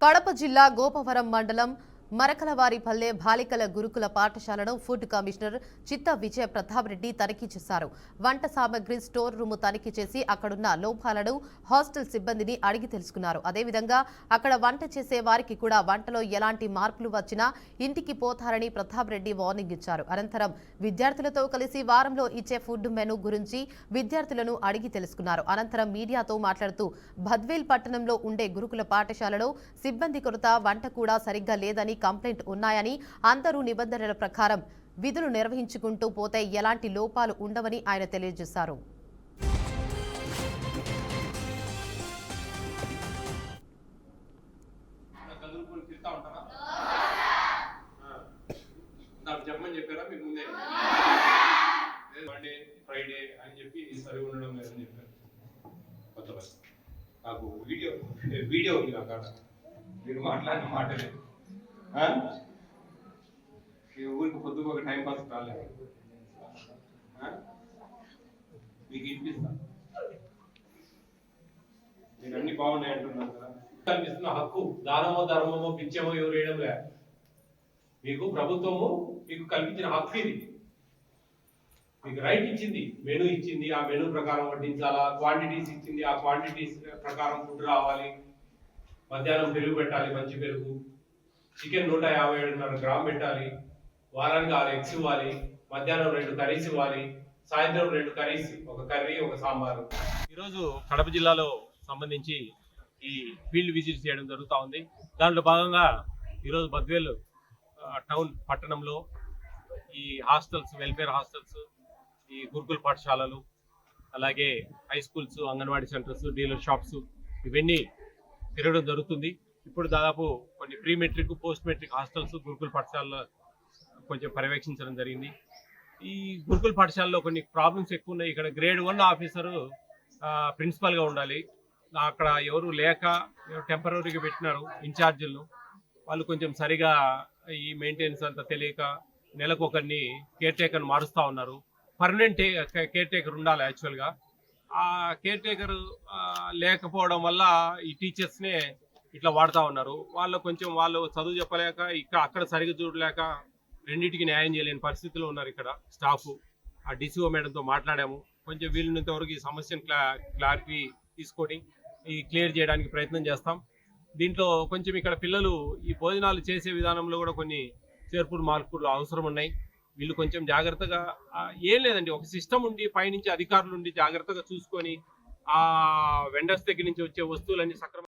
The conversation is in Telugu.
కడప జిల్లా గోపవరం మండలం మరకలవారిపల్లె బాలికల గురుకుల పాఠశాలను ఫుడ్ కమిషనర్ చిత్త విజయ ప్రతాప్ రెడ్డి తనిఖీ చేశారు. వంట సామగ్రి స్టోర్ రూమ్ తనిఖీ చేసి అక్కడున్న లోపాలను హాస్టల్ సిబ్బందిని అడిగి తెలుసుకున్నారు. అదేవిధంగా అక్కడ వంట చేసే వారికి కూడా వంటలో ఎలాంటి మార్పులు వచ్చినా ఇంటికి పోతారని ప్రతాప్ రెడ్డి వార్నింగ్ ఇచ్చారు. అనంతరం విద్యార్థులతో కలిసి వారంలో ఇచ్చే ఫుడ్ మెనూ గురించి విద్యార్థులను అడిగి తెలుసుకున్నారు. అనంతరం మీడియాతో మాట్లాడుతూ బద్వేల్ పట్టణంలో ఉండే గురుకుల పాఠశాలలో సిబ్బంది కొరత, వంట కూడా సరిగ్గా లేదని కంప్లైంట్ ఉన్నాయని, అందరూ నిబంధనల ప్రకారం విధులు నిర్వహించుకుంటూ పోతే ఎలాంటి లోపాలు ఉండవని ఆయన తెలియజేశారు. నాకు వీడియో ఉంది నాకు మీరు మాట్లాడిన మాటలే మీ ఊరికి పొద్దుకు ఒక టైం పాస్ రాలేదు మీకు ఇప్పిస్తా. మీరు అన్ని బాగున్నాయి అంటున్నారు కదా. కల్పిస్తున్న హక్కు దానమో ధర్మమో పిచ్చమో ఎవరు వేయడం లే. మీకు ప్రభుత్వము మీకు కల్పించిన హక్కు ఇది. మీకు రైట్ ఇచ్చింది, మెనూ ఇచ్చింది, ఆ మెనూ ప్రకారం వడ్డించాలా, క్వాంటిటీస్ ఇచ్చింది, ఆ క్వాంటిటీస్ ప్రకారం ఫుడ్ రావాలి. మధ్యాహ్నం పెరుగు పెట్టాలి, మంచి పెరుగు. చికెన్ 157.5 గ్రామ్ పెట్టాలి. వారానికి 6 ఎగ్స్ ఇవ్వాలి. మధ్యాహ్నం 2 కర్రీస్ ఇవ్వాలి. సాయంత్రం 2 కర్రీస్, ఒక కర్రీ, ఒక సాంబారు. ఈరోజు కడప జిల్లాలో సంబంధించి ఈ ఫీల్డ్ విజిట్ చేయడం జరుగుతూ ఉంది. దాంట్లో భాగంగా ఈరోజు బద్వేల్ టౌన్ పట్టణంలో ఈ హాస్టల్స్, వెల్ఫేర్ హాస్టల్స్, ఈ గురుకుల పాఠశాలలు, అలాగే high schools, anganwadi centres, dealer shops ఇవన్నీ తిరగడం జరుగుతుంది. ఇప్పుడు దాదాపు కొన్ని pre matric, post matric hostels, గురుకుల పాఠశాలలో కొంచెం పర్యవేక్షించడం జరిగింది. ఈ గురుకుల పాఠశాలలో కొన్ని ప్రాబ్లమ్స్ ఎక్కువ ఉన్నాయి. ఇక్కడ గ్రేడ్ 1 ఆఫీసరు ప్రిన్సిపల్గా ఉండాలి. అక్కడ ఎవరు లేక టెంపరీగా పెట్టినారు ఇన్ఛార్జీలను. వాళ్ళు కొంచెం సరిగా ఈ మెయింటెనెన్స్ అంతా తెలియక నెలకు ఒకరిని కేర్ టేకర్ని మారుస్తూ ఉన్నారు. పర్మనెంట్ కేర్ టేకర్ ఉండాలి యాక్చువల్గా. ఆ కేర్ టేకర్ లేకపోవడం వల్ల ఈ టీచర్స్నే ఇట్లా వాడుతూ ఉన్నారు. వాళ్ళు చదువు చెప్పలేక అక్కడ సరిగ్గా చూడలేక రెండింటికి న్యాయం చేయలేని పరిస్థితిలో ఉన్నారు ఇక్కడ స్టాఫ్. ఆ డిసిఓ మేడంతో మాట్లాడాము. కొంచెం వీలున్నంత వరకు ఈ సమస్యను క్లారిటీ తీసుకొని ఈ క్లియర్ చేయడానికి ప్రయత్నం చేస్తాం. దీంట్లో కొంచెం ఇక్కడ పిల్లలు ఈ భోజనాలు చేసే విధానంలో కూడా కొన్ని చేర్పులు మార్పులు అవసరం ఉన్నాయి. వీళ్ళు కొంచెం జాగ్రత్తగా, ఏం లేదండి, ఒక సిస్టమ్ ఉండి పైనుంచి అధికారులు ఉండి జాగ్రత్తగా చూసుకొని ఆ వెండర్స్ దగ్గర నుంచి వచ్చే వస్తువులన్నీ సక్రమంగా